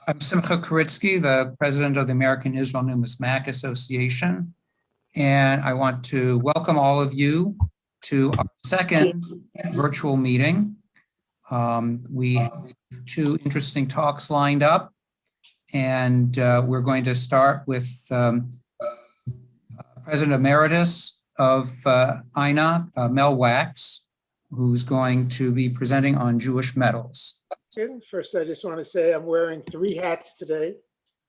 I'm Simcha Koritsky, the president of the American Israel Numismatic Association, and I want to welcome all of you to our second virtual meeting. We have two interesting talks lined up, and we're going to start with President Emeritus of AINA, Mel Wacks, who's going to be presenting on Jewish medals. First, I just want to say I'm wearing three hats today,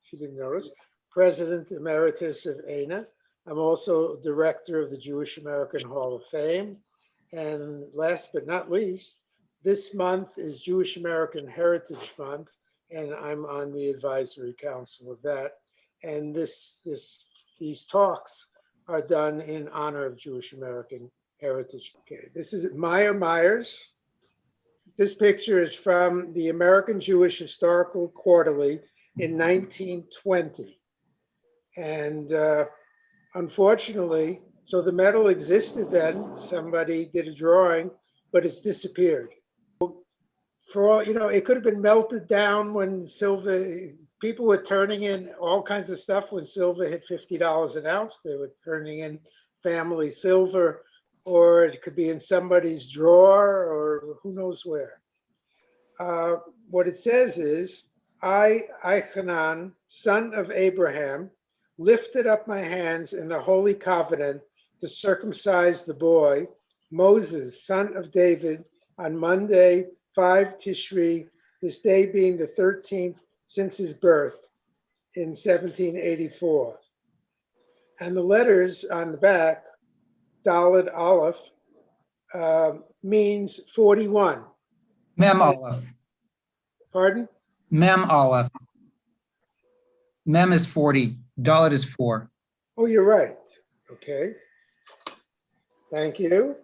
if you didn't notice. President Emeritus of AINA. I'm also director of the Jewish American Hall of Fame. And last but not least, this month is Jewish American Heritage Month, and I'm on the advisory council of that. And these talks are done in honor of Jewish American heritage. Okay, this is Myer Myers. This picture is from the American Jewish Historical Quarterly in 1920. And unfortunately, so the medal existed then, somebody did a drawing, but it's disappeared. For all, it could have been melted down when silver, people were turning in all kinds of stuff when silver hit $50 an ounce. They were turning in family silver, or it could be in somebody's drawer, or who knows where. What it says is, I, Hanan, son of Abraham, lifted up my hands in the holy covenant to circumcise the boy, Moses, son of David, on Monday, 5 Tishri, this day being the 13th since his birth in 1784. And the letters on the back, Daled Aleph, means 41. Mem Aleph. Pardon? Mem Aleph. Mem is 40. Dalet is 4. Oh, you're right. Okay. Thank you.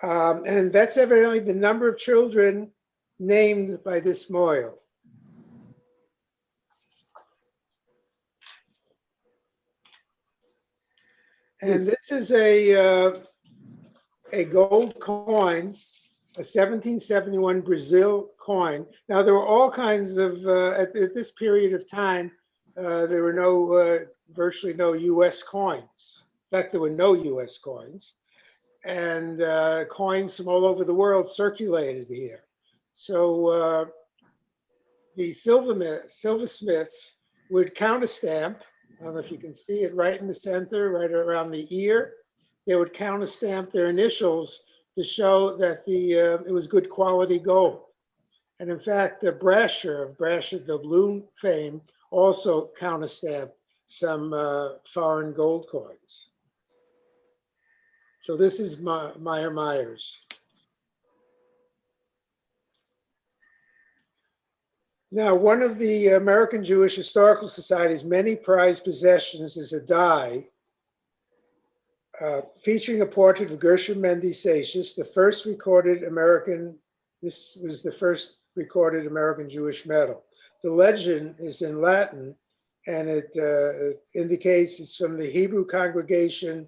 And that's evidently the number of children named by this mohel. And this is a gold coin, a 1771 Brazil coin. Now, there were all kinds of, at this period of time, there were virtually no US coins. In fact, there were no US coins. And coins from all over the world circulated here. So the silversmiths would counterstamp. I don't know if you can see it right in the center, right around the ear. They would counterstamp their initials to show that it was good quality gold. And in fact, Brasher of Brasher doubloon fame also counterstamped some foreign gold coins. So this is Myer Myers. Now, one of the American Jewish Historical Society's many prized possessions is a die featuring a portrait of Gershom Mendes Saixas, the first recorded American, this was the first recorded American Jewish medal. The legend is in Latin, and it indicates it's from the Hebrew congregation,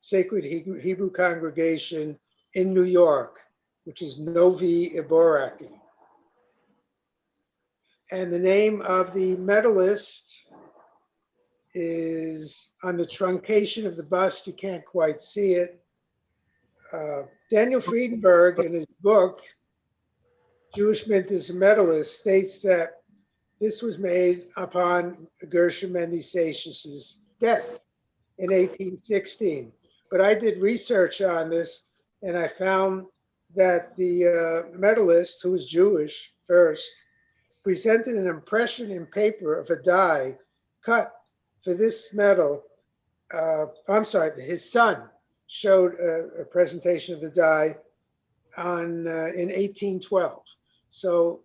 Sacred Hebrew Congregation in New York, which is Novi Iboraki. And the name of the medalist is on the truncation of the bust. You can't quite see it. Daniel Friedenberg, in his book, Jewish Mint as a Medalist, states that this was made upon Gershom Mendes Saixas' death in 1816. But I did research on this, and I found that the medalist, who was Jewish first, presented an impression in paper of a die cut for this medal. I'm sorry, his son showed a presentation of the die in 1812. So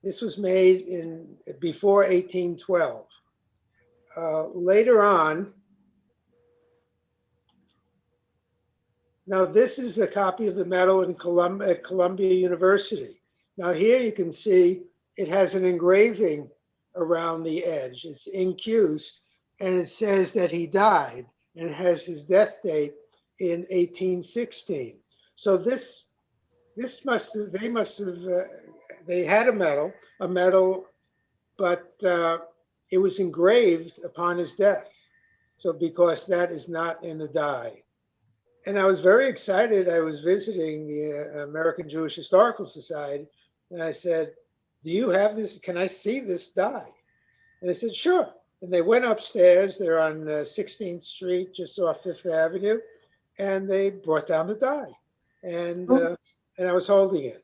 this was made before 1812. Later on, now this is a copy of the medal at Columbia University. Now here you can see it has an engraving around the edge. It's incused, and it says that he died, and it has his death date in 1816. So they must have they had a medal, but it was engraved upon his death. So because that is not in the die. And I was very excited. I was visiting the American Jewish Historical Society, and I said, do you have this? Can I see this die? And they said, sure. And they went upstairs. They're on 16th Street, just off Fifth Avenue, and they brought down the die. And I was holding it.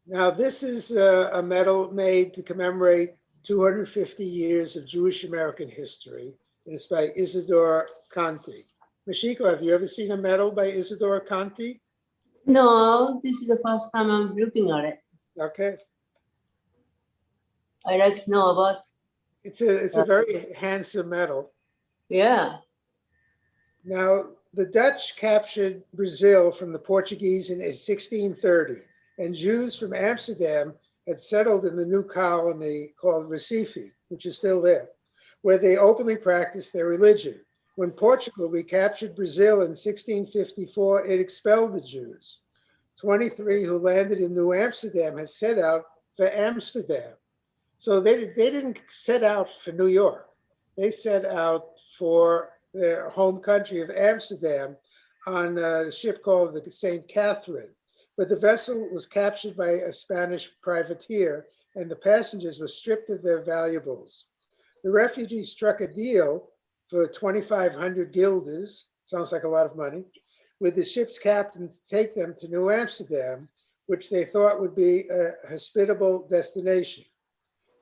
Now, this is a medal made to commemorate 250 years of Jewish American history. And it's by Isidor Kante. Mashiko, have you ever seen a medal by Isidor Kante? No, this is the first time I'm looking at it. Okay. I like to know about. It's a very handsome medal. Yeah. Now, the Dutch captured Brazil from the Portuguese in 1630, and Jews from Amsterdam had settled in the new colony called Recife, which is still there, where they openly practiced their religion. When Portugal recaptured Brazil in 1654, it expelled the Jews. 23 who landed in New Amsterdam had set out for Amsterdam. So they didn't set out for New York. They set out for their home country of Amsterdam on a ship called the St. Catherine. But the vessel was captured by a Spanish privateer, and the passengers were stripped of their valuables. The refugees struck a deal for 2,500 guilders, sounds like a lot of money, with the ship's captain to take them to New Amsterdam, which they thought would be a hospitable destination.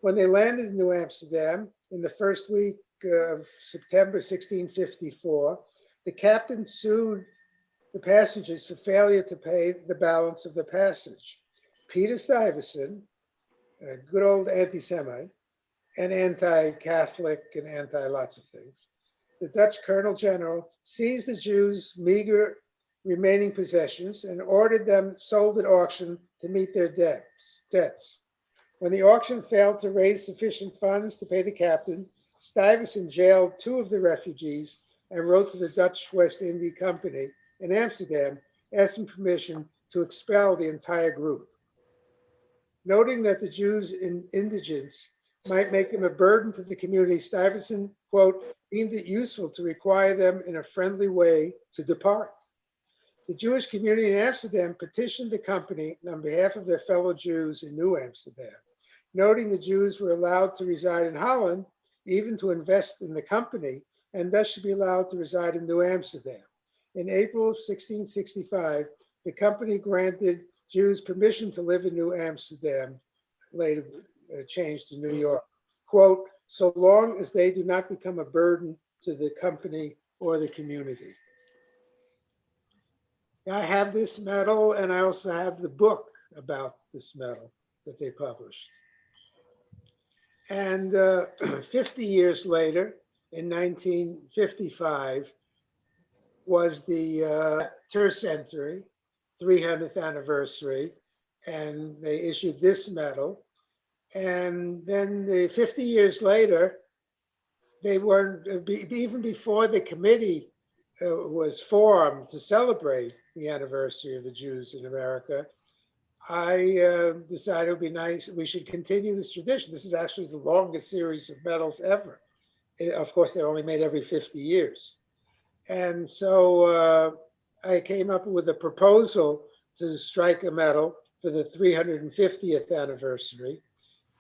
When they landed in New Amsterdam in the first week of September 1654, the captain sued the passengers for failure to pay the balance of the passage. Peter Stuyvesant, a good old anti-Semite, and anti-Catholic and anti-lots of things, the Dutch Colonel General seized the Jews' meager remaining possessions and ordered them sold at auction to meet their debts. When the auction failed to raise sufficient funds to pay the captain, Stuyvesant jailed 2 of the refugees and wrote to the Dutch West India Company in Amsterdam, asking permission to expel the entire group. Noting that the Jews' indigence might make them a burden to the community, Stuyvesant, quote, deemed it useful to require them in a friendly way to depart. The Jewish community in Amsterdam petitioned the company on behalf of their fellow Jews in New Amsterdam, noting the Jews were allowed to reside in Holland, even to invest in the company, and thus should be allowed to reside in New Amsterdam. In April of 1665, the company granted Jews permission to live in New Amsterdam, later changed to New York, quote, so long as they do not become a burden to the company or the community. I have this medal, and I also have the book about this medal that they published. And 50 years later, in 1955, was the tercentenary, 300th anniversary, and they issued this medal. And then 50 years later, they weren't, even before the committee was formed to celebrate the anniversary of the Jews in America, I decided it would be nice, we should continue this tradition. This is actually the longest series of medals ever. Of course, they're only made every 50 years. And so I came up with a proposal to strike a medal for the 350th anniversary.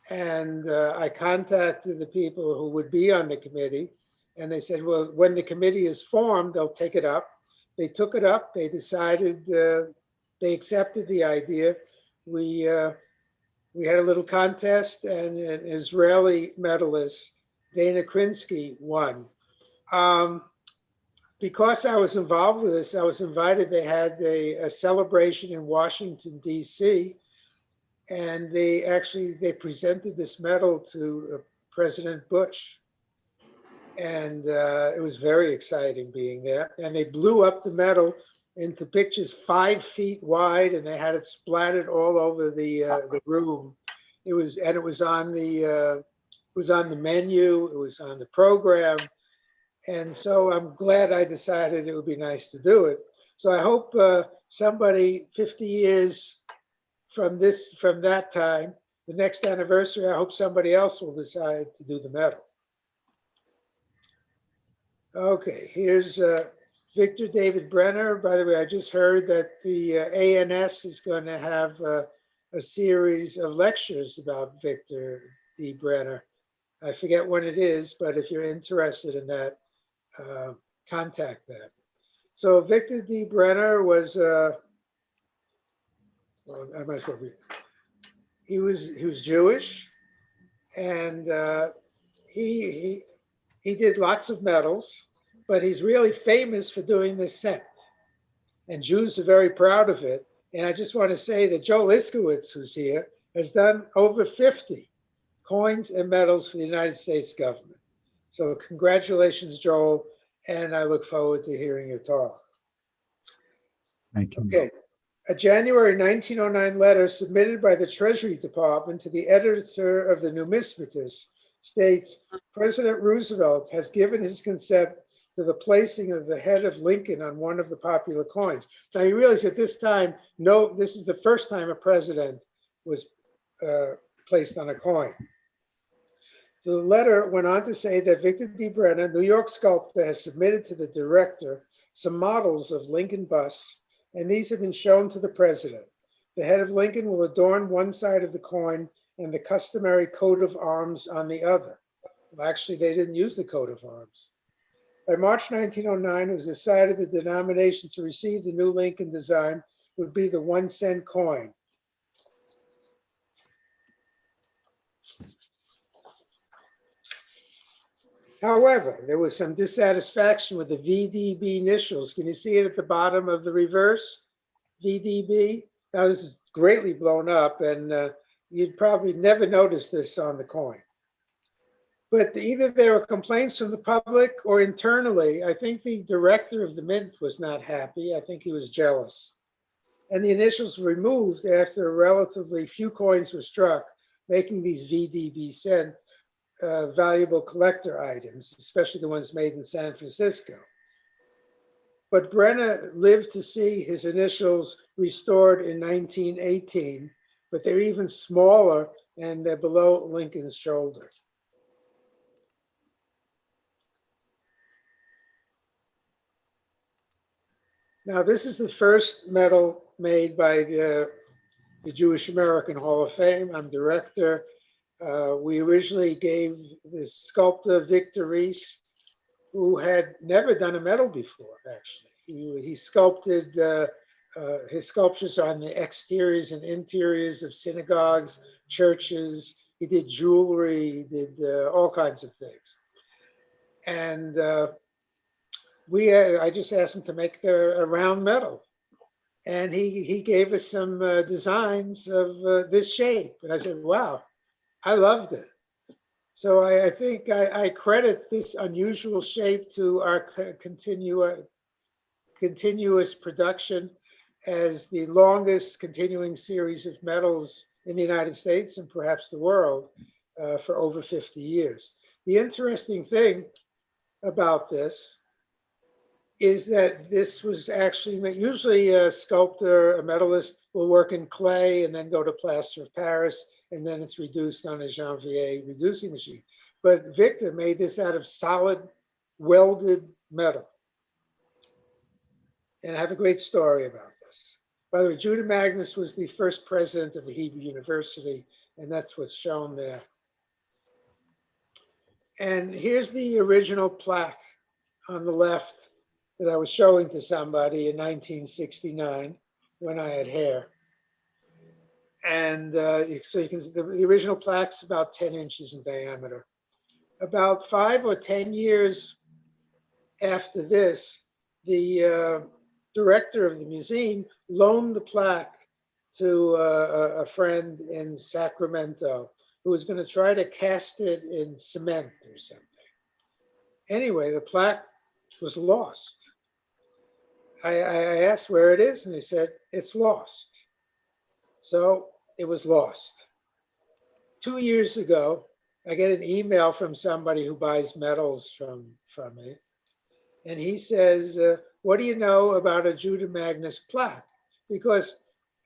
And I contacted the people who would be on the committee, and they said, well, when the committee is formed, they'll take it up. They took it up, they decided, they accepted the idea. We had a little contest, and an Israeli medalist, Dana Krinsky, won. Because I was involved with this, I was invited. They had a celebration in Washington, D.C., and they presented this medal to President Bush. And it was very exciting being there. And they blew up the medal into pictures 5 feet wide, and they had it splattered all over the room. It was on the menu. It was on the program. And so I'm glad I decided it would be nice to do it. So I hope somebody 50 years from that time, the next anniversary, I hope somebody else will decide to do the medal. Okay, here's Victor David Brenner. By the way, I just heard that the ANS is going to have a series of lectures about Victor D. Brenner. I forget when it is, but if you're interested in that, contact them. So Victor D. Brenner was, well, I might as well read. He was Jewish, and he did lots of medals, but he's really famous for doing this cent. And Jews are very proud of it. And I just want to say that Joel Iskowitz, who's here, has done over 50 coins and medals for the United States government. So congratulations, Joel, and I look forward to hearing your talk. Thank you. Okay. A January 1909 letter submitted by the Treasury Department to the editor of the Numismatus states, President Roosevelt has given his consent to the placing of the head of Lincoln on one of the popular coins. Now you realize at this time, no, this is the first time a president was placed on a coin. The letter went on to say that Victor D. Brenner, New York sculptor, has submitted to the director some models of Lincoln busts, and these have been shown to the president. The head of Lincoln will adorn one side of the coin and the customary coat of arms on the other. Well, actually, they didn't use the coat of arms. By March 1909, it was decided the denomination to receive the new Lincoln design would be the 1 cent coin. However, there was some dissatisfaction with the VDB initials. Can you see it at the bottom of the reverse? VDB. Now this is greatly blown up, and you'd probably never notice this on the coin. But either there were complaints from the public or internally. I think the director of the mint was not happy. I think he was jealous. And the initials were removed after relatively few coins were struck, making these VDB cent valuable collector items, especially the ones made in San Francisco. But Brenner lived to see his initials restored in 1918, but they're even smaller and they're below Lincoln's shoulder. Now, this is the first medal made by the Jewish American Hall of Fame. I'm director. We originally gave this sculptor, Victor Reese, who had never done a medal before, actually. He sculpted, his sculptures on the exteriors and interiors of synagogues, churches. He did jewelry, he did all kinds of things. And I just asked him to make a round medal. And he gave us some designs of this shape. And I said, wow, I loved it. So I think I credit this unusual shape to our continuous production as the longest continuing series of medals in the United States and perhaps the world for over 50 years. The interesting thing about this is that this was actually, usually a sculptor, a medalist will work in clay and then go to plaster of Paris, and then it's reduced on a Janvier reducing machine. But Victor made this out of solid welded metal. And I have a great story about this. By the way, Judah Magnes was the first president of the Hebrew University, and that's what's shown there. And here's the original plaque on the left that I was showing to somebody in 1969 when I had hair. And so you can see the original plaque's about 10 inches in diameter. About 5 or 10 years after this, the director of the museum loaned the plaque to a friend in Sacramento who was going to try to cast it in cement or something. Anyway, the plaque was lost. I asked where it is, and they said, it's lost. So it was lost. 2 years ago, I get an email from somebody who buys medals from me. And he says, what do you know about a Judah Magnes plaque? Because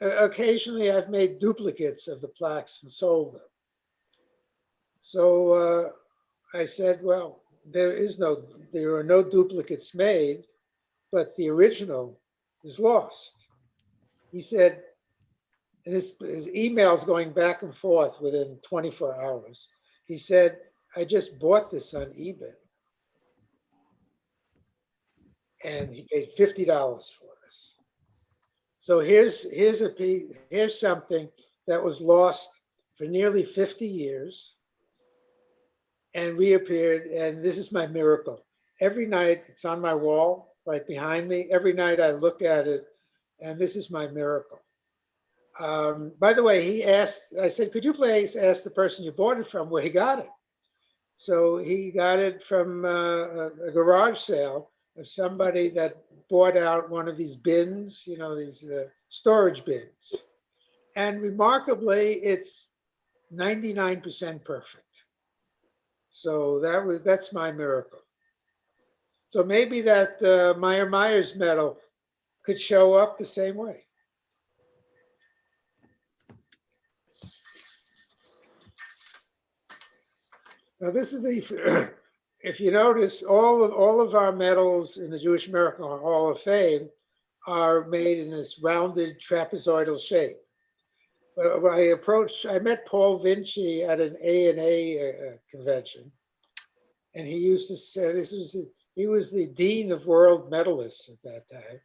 occasionally I've made duplicates of the plaques and sold them. So I said, well, there are no duplicates made, but the original is lost. He said, and his emails going back and forth within 24 hours. He said, I just bought this on eBay. And he paid $50 for this. So here's something that was lost for nearly 50 years and reappeared. And this is my miracle. Every night, it's on my wall right behind me. Every night I look at it, and this is my miracle. By the way, I said, could you please ask the person you bought it from where he got it? So he got it from a garage sale of somebody that bought out one of these bins, these storage bins. And remarkably, it's 99% perfect. So that's my miracle. So maybe that Myer Myers medal could show up the same way. Now this is if you notice, all of our medals in the Jewish American Hall of Fame are made in this rounded trapezoidal shape. But when I met Paul Vincze at an AINA convention, and he used to say, he was the dean of world medalists at that time.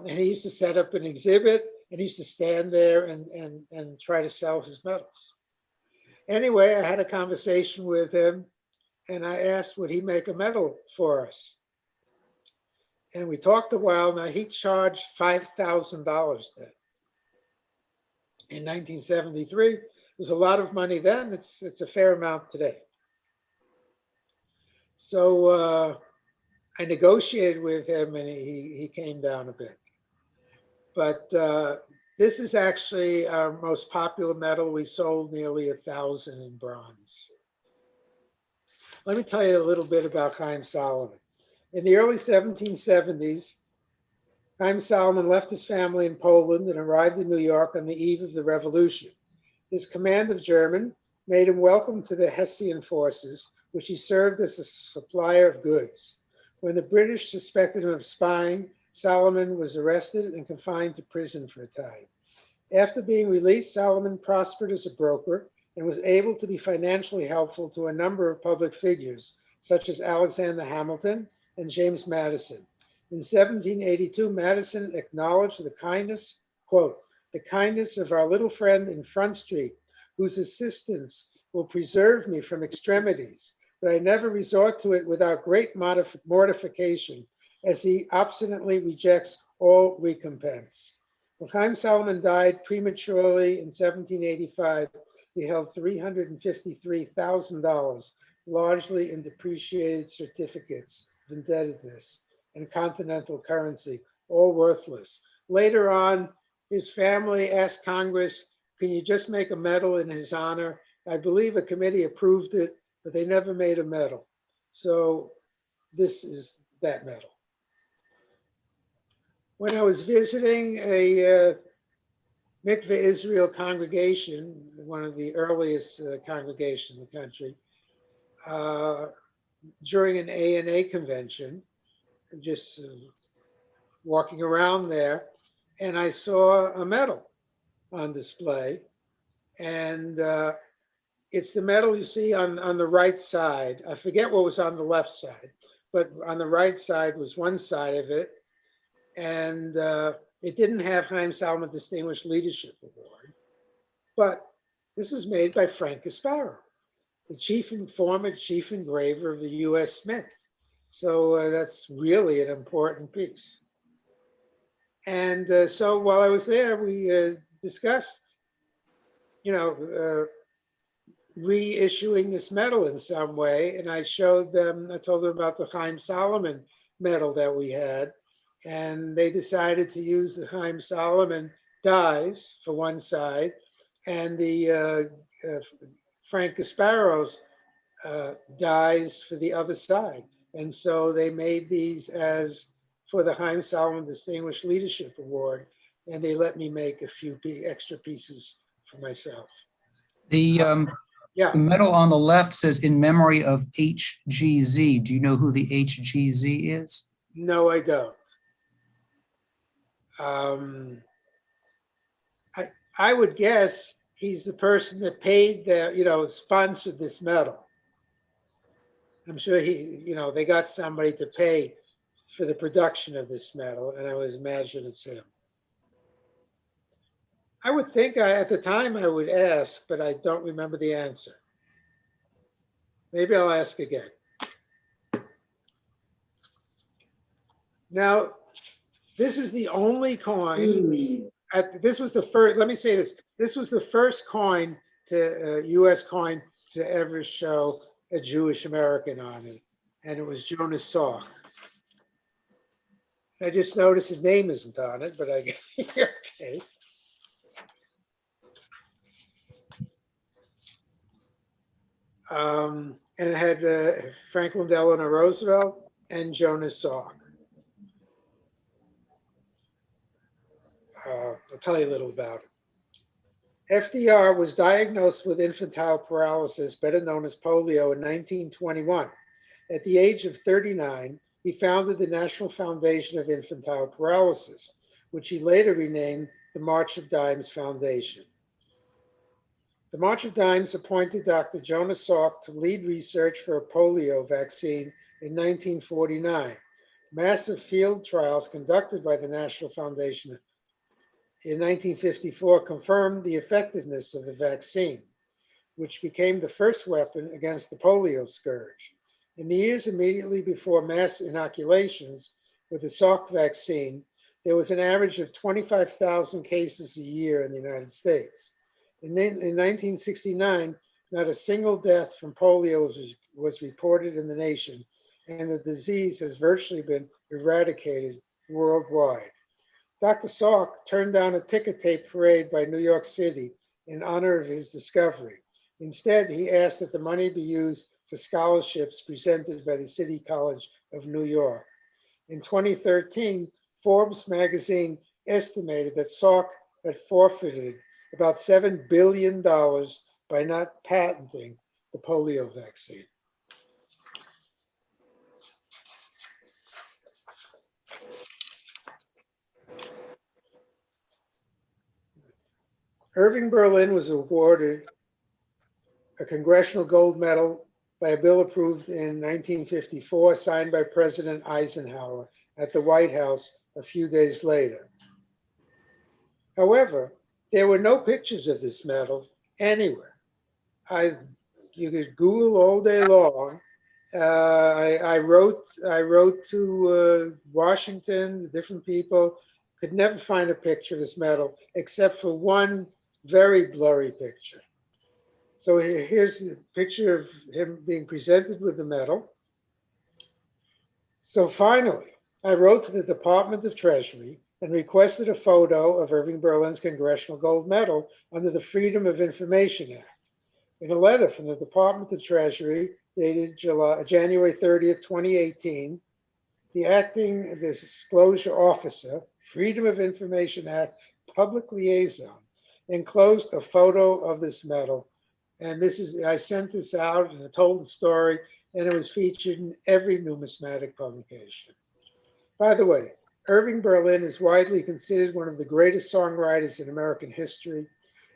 And he used to set up an exhibit, and he used to stand there and try to sell his medals. Anyway, I had a conversation with him, and I asked, would he make a medal for us? And we talked a while. Now, he charged $5,000 then. In 1973, it was a lot of money then. It's a fair amount today. So I negotiated with him, and he came down a bit. But this is actually our most popular medal. We sold nearly 1,000 in bronze. Let me tell you a little bit about Chaim Solomon. In the early 1770s, Chaim Solomon left his family in Poland and arrived in New York on the eve of the revolution. His command of German made him welcome to the Hessian forces, which he served as a supplier of goods. When the British suspected him of spying, Solomon was arrested and confined to prison for a time. After being released, Solomon prospered as a broker and was able to be financially helpful to a number of public figures, such as Alexander Hamilton and James Madison. In 1782, Madison acknowledged the kindness, quote, the kindness of our little friend in Front Street, whose assistance will preserve me from extremities, but I never resort to it without great mortification, as he obstinately rejects all recompense. When Chaim Solomon died prematurely in 1785, he held $353,000, largely in depreciated certificates of indebtedness and continental currency, all worthless. Later on, his family asked Congress, can you just make a medal in his honor? I believe a committee approved it, but they never made a medal. So this is that medal. When I was visiting a Mikveh Israel congregation, one of the earliest congregations in the country, during an AINA convention, just walking around there, and I saw a medal on display. And it's the medal you see on the right side. I forget what was on the left side, but on the right side was one side of it. And it didn't have Chaim Solomon Distinguished Leadership Award, but this was made by Frank Gasparo, the former chief engraver of the U.S. Mint. So that's really an important piece. And so while I was there, we discussed, reissuing this medal in some way. And I told them about the Chaim Solomon medal that we had. And they decided to use the Chaim Solomon dies for one side and the Frank Gasparo's dies for the other side. And so they made these as for the Chaim Solomon Distinguished Leadership Award. and they let me make a few extra pieces for myself. The Yeah, medal on the left says in memory of HGZ. Do you know who the HGZ is? no, I don't. I would guess he's the person that paid sponsored this medal. I'm sure they got somebody to pay for the production of this medal, and I would imagine it's him. I would think at the time I would ask, but I don't remember the answer. Maybe I'll ask again. Now, this is the only coin. This was the first. Let me say this. This was the first coin U.S. coin to ever show a Jewish American on it, and it was Jonas Salk. I just noticed his name isn't on it, but okay. And it had Franklin Delano Roosevelt and Jonas Salk. I'll tell you a little about it. FDR was diagnosed with infantile paralysis, better known as polio, in 1921. At the age of 39, he founded the National Foundation of Infantile Paralysis, which he later renamed the March of Dimes Foundation. The March of Dimes appointed Dr. Jonas Salk to lead research for a polio vaccine in 1949. Massive field trials conducted by the National Foundation in 1954 confirmed the effectiveness of the vaccine, which became the first weapon against the polio scourge. In the years immediately before mass inoculations with the Salk vaccine, there was an average of 25,000 cases a year in the United States. In 1969, not a single death from polio was reported in the nation, and the disease has virtually been eradicated worldwide. Dr. Salk turned down a ticker tape parade by New York City in honor of his discovery. Instead, he asked that the money be used for scholarships presented by the City College of New York. In 2013, Forbes magazine estimated that Salk had forfeited about $7 billion by not patenting the polio vaccine. Irving Berlin was awarded a Congressional Gold Medal by a bill approved in 1954, signed by President Eisenhower at the White House a few days later. However, there were no pictures of this medal anywhere. You could Google all day long. I wrote to Washington, the different people, could never find a picture of this medal except for one very blurry picture. So here's the picture of him being presented with the medal. So finally, I wrote to the Department of Treasury and requested a photo of Irving Berlin's Congressional Gold Medal under the Freedom of Information Act. In a letter from the Department of Treasury dated January 30th, 2018, the acting disclosure officer, Freedom of Information Act public liaison, enclosed a photo of this medal. And I sent this out and I told the story, and it was featured in every numismatic publication. By the way, Irving Berlin is widely considered one of the greatest songwriters in American history.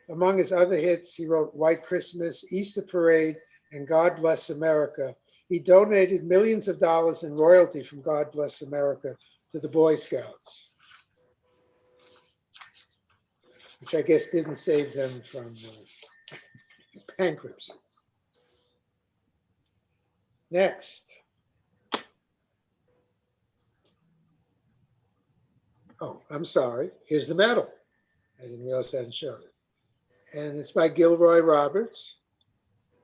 Among his other hits, he wrote White Christmas, Easter Parade, and God Bless America. He donated millions of dollars in royalty from God Bless America to the Boy Scouts, which I guess didn't save them from bankruptcy. Next. Oh, I'm sorry. Here's the medal. I didn't realize I hadn't shown it. And it's by Gilroy Roberts.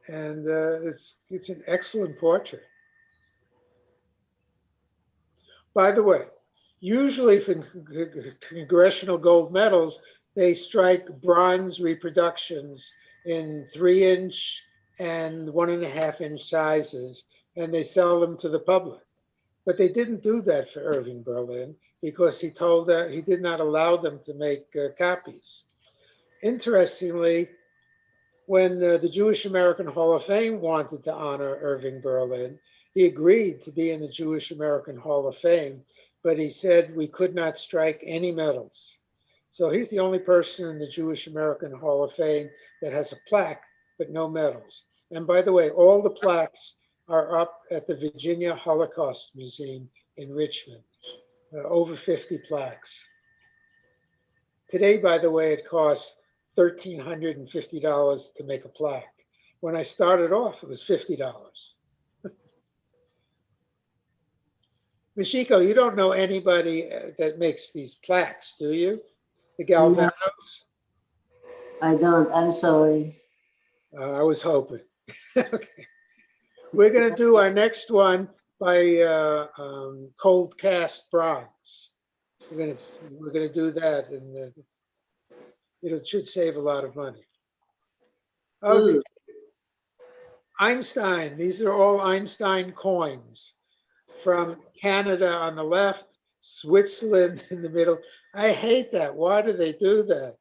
And it's an excellent portrait. By the way, usually for Congressional Gold Medals, they strike bronze reproductions in 3-inch and 1.5-inch sizes, and they sell them to the public. But they didn't do that for Irving Berlin because he told that he did not allow them to make copies. Interestingly, when the Jewish American Hall of Fame wanted to honor Irving Berlin, he agreed to be in the Jewish American Hall of Fame, but he said we could not strike any medals. So he's the only person in the Jewish American Hall of Fame that has a plaque, but no medals. And by the way, all the plaques are up at the Virginia Holocaust Museum in Richmond, over 50 plaques. Today, by the way, it costs $1,350 to make a plaque. When I started off, it was $50. Michiko, you don't know anybody that makes these plaques, do you? The Galvanos? I don't, I'm sorry. I was hoping. Okay. We're going to do our next one by cold cast bronze. We're going to do that, and it should save a lot of money. Okay. Good. Einstein. These are all Einstein coins from Canada on the left, Switzerland in the middle. I hate that. Why do they do that?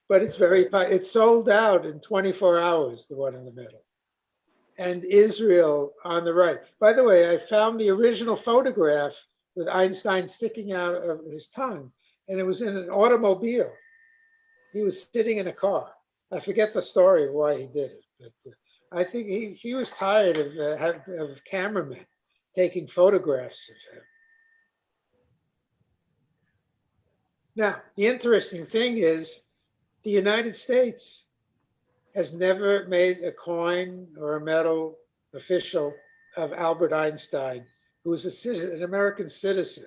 But it's sold out in 24 hours, the one in the middle. And Israel on the right. By the way, I found the original photograph with Einstein sticking out of his tongue, and it was in an automobile. He was sitting in a car. I forget the story of why he did it, but I think he was tired of cameramen taking photographs of him. Now, the interesting thing is the United States has never made a coin or a medal official of Albert Einstein, who was an American citizen.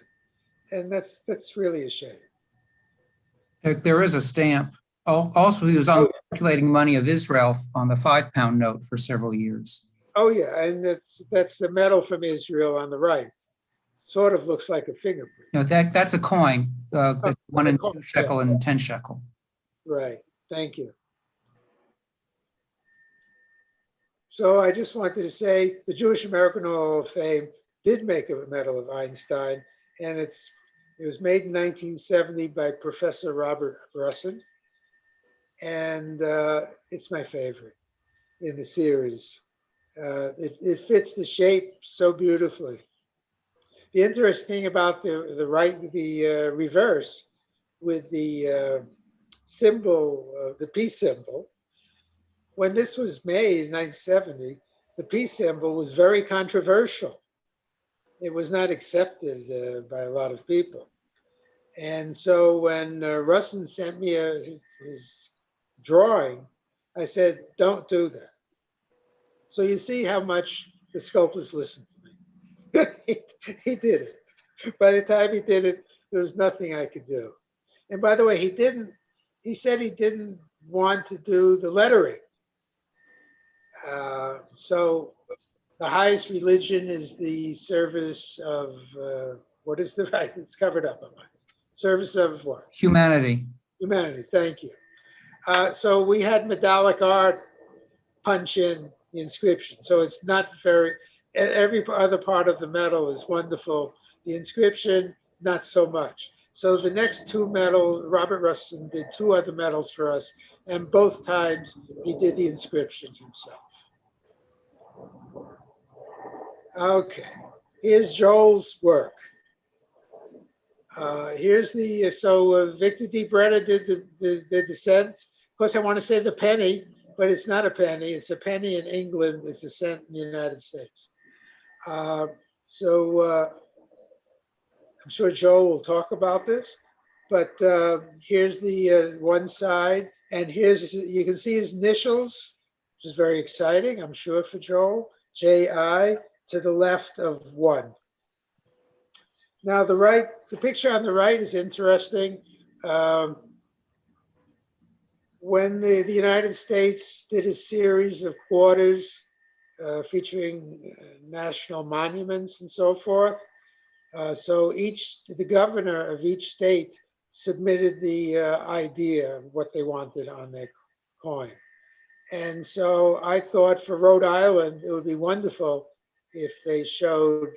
And that's really a shame. There is a stamp. Also, he was on circulating money of Israel on the 5-pound note for several years. Oh yeah, and that's a medal from Israel on the right. Sort of looks like a fingerprint. No, that's a coin, that's 1 and 2 shekel yeah. and 10 shekel. Right, thank you. So I just wanted to say the Jewish American Hall of Fame did make a medal of Einstein, and it was made in 1970 by Professor Robert Russin, and it's my favorite in the series. It fits the shape so beautifully. The interesting thing about the reverse with the symbol, the peace symbol, when this was made in 1970, the peace symbol was very controversial. It was not accepted by a lot of people. And so when Russin sent me his drawing, I said, don't do that. So you see how much the sculptors listened to me. He did it. By the time he did it, there was nothing I could do. And by the way, he said he didn't want to do the lettering. So the highest religion is the service of, what is the right? It's covered up on mine. Service of what? Humanity. Humanity, thank you. So we had medallic art punch in the inscription. So it's not every other part of the medal is wonderful. The inscription, not so much. So the next 2 medals, Robert Russin did 2 other medals for us, and both times he did the inscription himself. Okay, here's Joel's work. Here's Victor D. Brenner did the cent. Of course, I want to say the penny, but it's not a penny. It's a penny in England. It's a cent in the United States. I'm sure Joel will talk about this, but here's the one side, and you can see his initials, which is very exciting, I'm sure, for Joel, J.I. to the left of 1. Now the picture on the right is interesting. When the United States did a series of quarters featuring national monuments and so forth, so the governor of each state submitted the idea of what they wanted on their coin. And so I thought for Rhode Island, it would be wonderful if they showed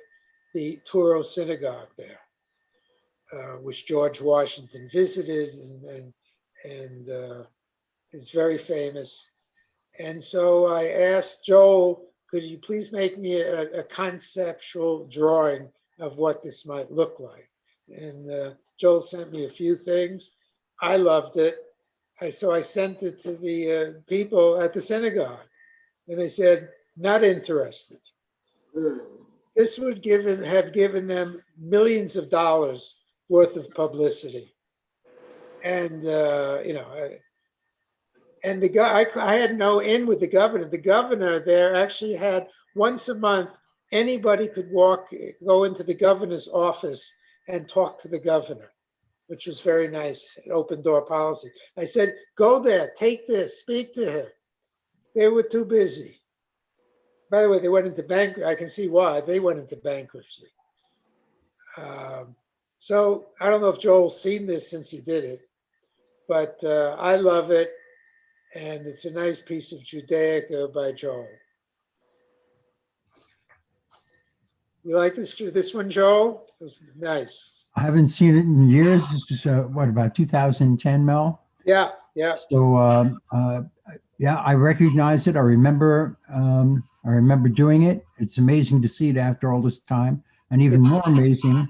the Touro Synagogue there, which George Washington visited, and it's very famous. And so I asked Joel, could you please make me a conceptual drawing of what this might look like? And Joel sent me a few things. I loved it. So I sent it to the people at the synagogue, and they said, not interested. This would have given them millions of dollars worth of publicity. And, and the guy, I had no in with the governor. The governor there actually had once a month, anybody could go into the governor's office and talk to the governor, which was very nice, an open door policy. I said, go there, take this, speak to him. They were too busy. By the way, they went into bankruptcy. I can see why they went into bankruptcy. So I don't know if Joel's seen this since he did it, but I love it. And it's a nice piece of Judaica by Joel. You like this one, Joel? It's nice. I haven't seen it in years. This is what, about 2010, Mel? Yeah, yeah. So yeah, I recognize it. I remember doing it. It's amazing to see it after all this time, and even more amazing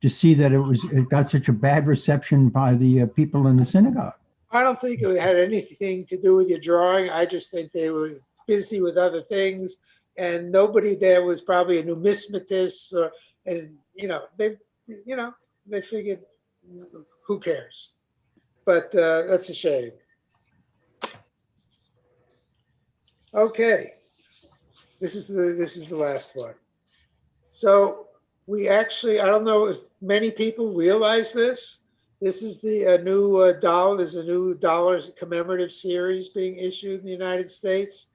to see that it got such a bad reception by the people in the synagogue. I don't think it had anything to do with your drawing. I just think they were busy with other things, and nobody there was probably a numismatist, and they figured, who cares? But that's a shame. Okay, this is the last one. So we actually, I don't know if many people realize this. This is the new dollar. There's a new dollar commemorative series being issued in the United States.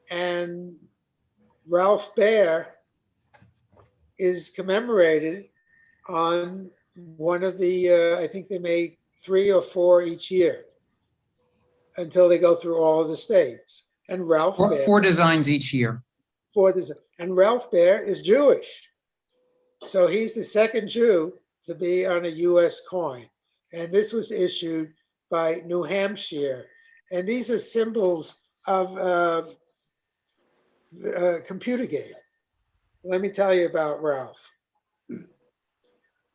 And Ralph Baer is commemorated on one of the, I think they make 3 or 4 each year until they go through all of the states. And Ralph Baer, 4 designs each year. 4 designs. And Ralph Baer is Jewish. So he's the second Jew to be on a US coin. And this was issued by New Hampshire. And these are symbols of a computer game. Let me tell you about Ralph.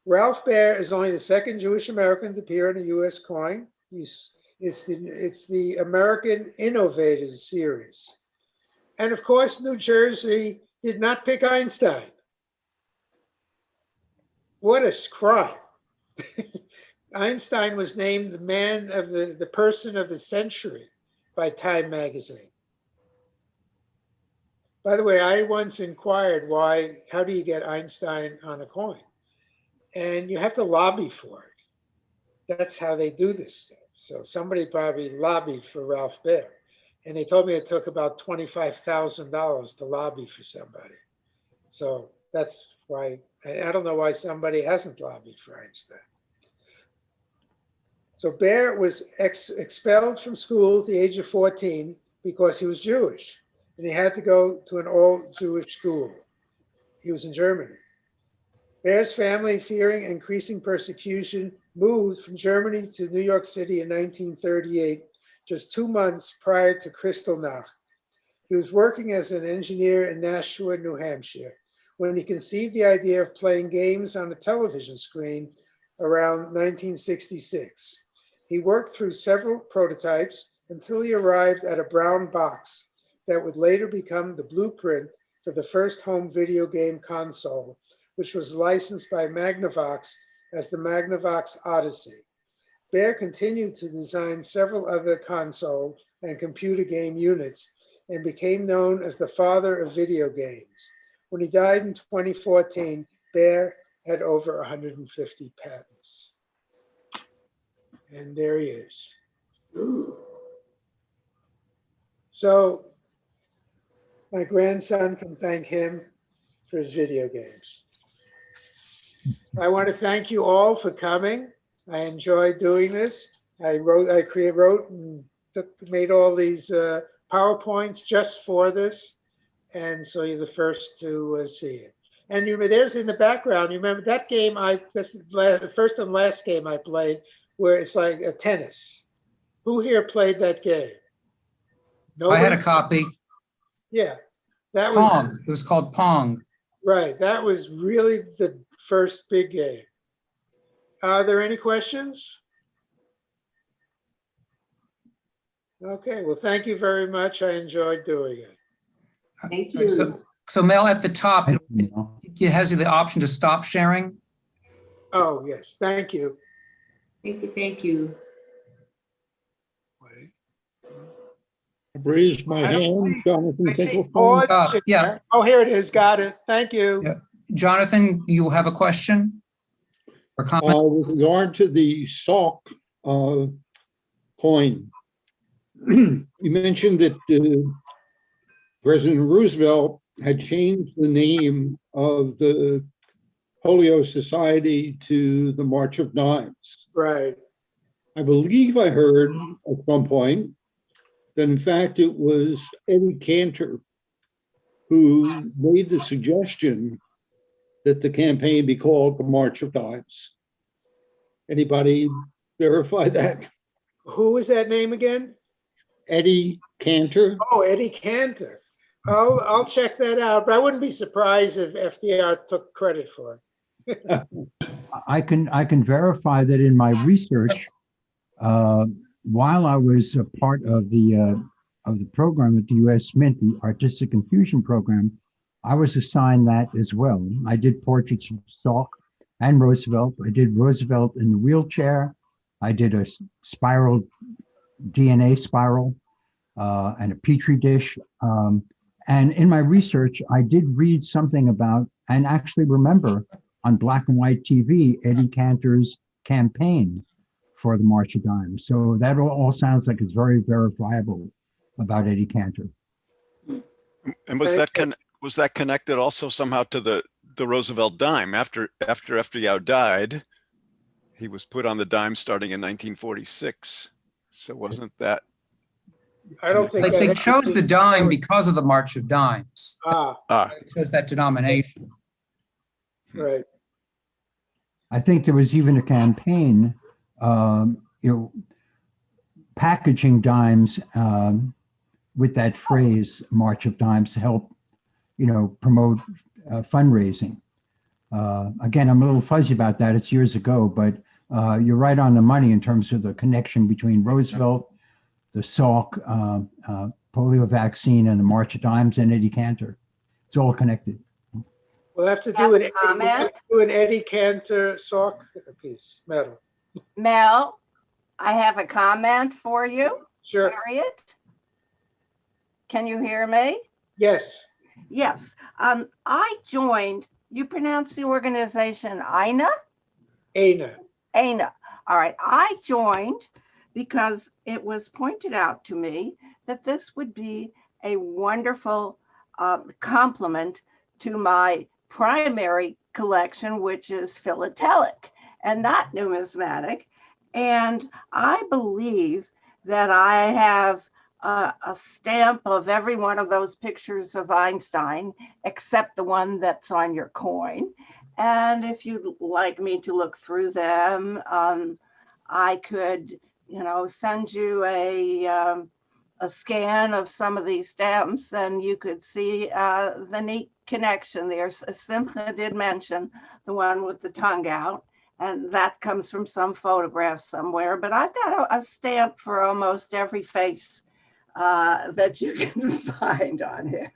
Ralph Baer is only the second Jewish American to appear on a US coin. It's the American Innovators series. And of course, New Jersey did not pick Einstein. What a crime. Einstein was named the man of the person of the century by Time magazine. By the way, I once inquired how do you get Einstein on a coin? And you have to lobby for it. That's how they do this stuff. So somebody probably lobbied for Ralph Baer. And they told me it took about $25,000 to lobby for somebody. So that's why, I don't know why somebody hasn't lobbied for Einstein. So Baer was expelled from school at the age of 14 because he was Jewish. And he had to go to an all-Jewish school. He was in Germany. Baer's family, fearing increasing persecution, moved from Germany to New York City in 1938, just 2 months prior to Kristallnacht. He was working as an engineer in Nashua, New Hampshire, when he conceived the idea of playing games on a television screen around 1966. He worked through several prototypes until he arrived at a brown box that would later become the blueprint for the first home video game console, which was licensed by Magnavox as the Magnavox Odyssey. Baer continued to design several other console and computer game units and became known as the father of video games. When he died in 2014, Baer had over 150 patents. And there he is. So my grandson can thank him for his video games. I want to thank you all for coming. I enjoyed doing this. I wrote and made all these PowerPoints just for this. And so you're the first to see it. And there's in the background, you remember that game, this is the first and last game I played, where it's like a tennis. Who here played that game? I had Nobody? a copy. Yeah, that was, Pong. It was called Pong. right. That was really the first big game. Are there any questions? Okay, well, thank you very much. I enjoyed doing it. Thank you. So Mel, at the top, Thank you, Mel. it has the option to stop sharing. Oh, yes, thank you. Thank you, thank you. Wait. I've raised my I don't hand, see- Jonathan I see Finkelstein. pause. Yeah. Oh, here it is. Got it. Thank you. Yeah. Jonathan, you have a question or comment? With regard to the Salk coin, you mentioned that President Roosevelt had changed the name of the Polio Society to the March of Dimes. Right. I believe I heard at some point that in fact it was Eddie Cantor who made the suggestion that the campaign be called the March of Dimes. Anybody verify that? Who was that name again? Eddie Cantor? Oh, Eddie Cantor. I'll check that out, but I wouldn't be surprised if FDR took credit for it. I can verify that in my research, while I was a part of the program at the U.S. Mint, the Artistic Infusion Program, I was assigned that as well. I did portraits of Salk and Roosevelt. I did Roosevelt in the wheelchair. I did a spiral DNA spiral and a petri dish. And in my research, I did read something about and actually remember on black and white TV, Eddie Cantor's campaign for the March of Dimes. So that all sounds like it's very verifiable about Eddie Cantor. And was that connected also somehow to the Roosevelt dime? After FDR died, he was put on the dime starting in 1946. So wasn't that? I don't think They that- chose the dime because of the March of Dimes. Ah, They chose that denomination. right. I think there was even a campaign, packaging dimes with that phrase, March of Dimes, to help, promote fundraising. Again, I'm a little fuzzy about that. It's years ago, but you're right on the money in terms of the connection between Roosevelt, the Salk polio vaccine, and the March of Dimes and Eddie Cantor. It's all connected. We'll have to Have do a comment? an Eddie Cantor Salk piece, metal. Mel, I have a comment for you. Sure. Harriet? Can you hear me? Yes. Yes. I joined, you pronounce the organization AINA? AINA. AINA. All right. I joined because it was pointed out to me that this would be a wonderful complement to my primary collection, which is philatelic and not numismatic. And I believe that I have a stamp of every one of those pictures of Einstein, except the one that's on your coin. And if you'd like me to look through them, I could, send you a scan of some of these stamps, and you could see the neat connection there. Cynthia did mention the one with the tongue out, and that comes from some photograph somewhere. But I've got a stamp for almost every face that you can find on him.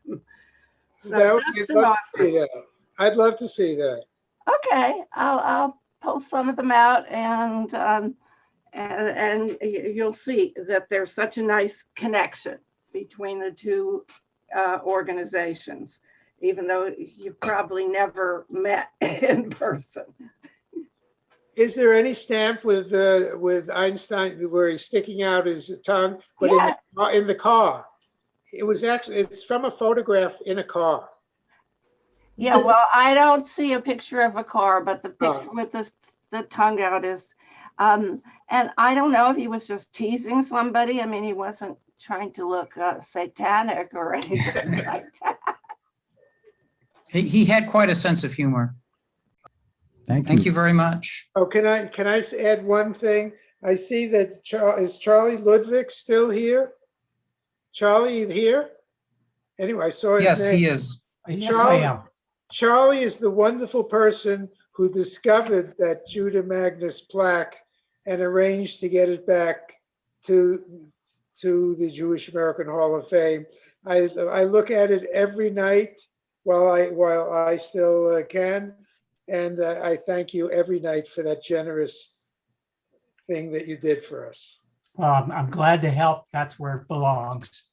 So I'd love to see that. Okay, I'll pull some of them out, and you'll see that there's such a nice connection between the two organizations, even though you probably never met in person. Is there any stamp with Einstein where he's sticking out his tongue, but Yeah. in the car? It's from a photograph in a car. Yeah, well, I don't see a picture of a car, but the picture with the tongue out is, and I don't know if he was just teasing somebody. I mean, he wasn't trying to look satanic or anything like that. He had quite a sense of humor. Thank you very much. Oh, can I add one thing? I see that, is Charlie Ludwig still here? Charlie, you here? Anyway, I saw his Yes, name. he is. Yes, I am. Charlie is the wonderful person who discovered that Judah Magnes plaque and arranged to get it back to the Jewish American Hall of Fame. I look at it every night while I still can, and I thank you every night for that generous thing that you did for us. I'm glad to help. That's where it belongs.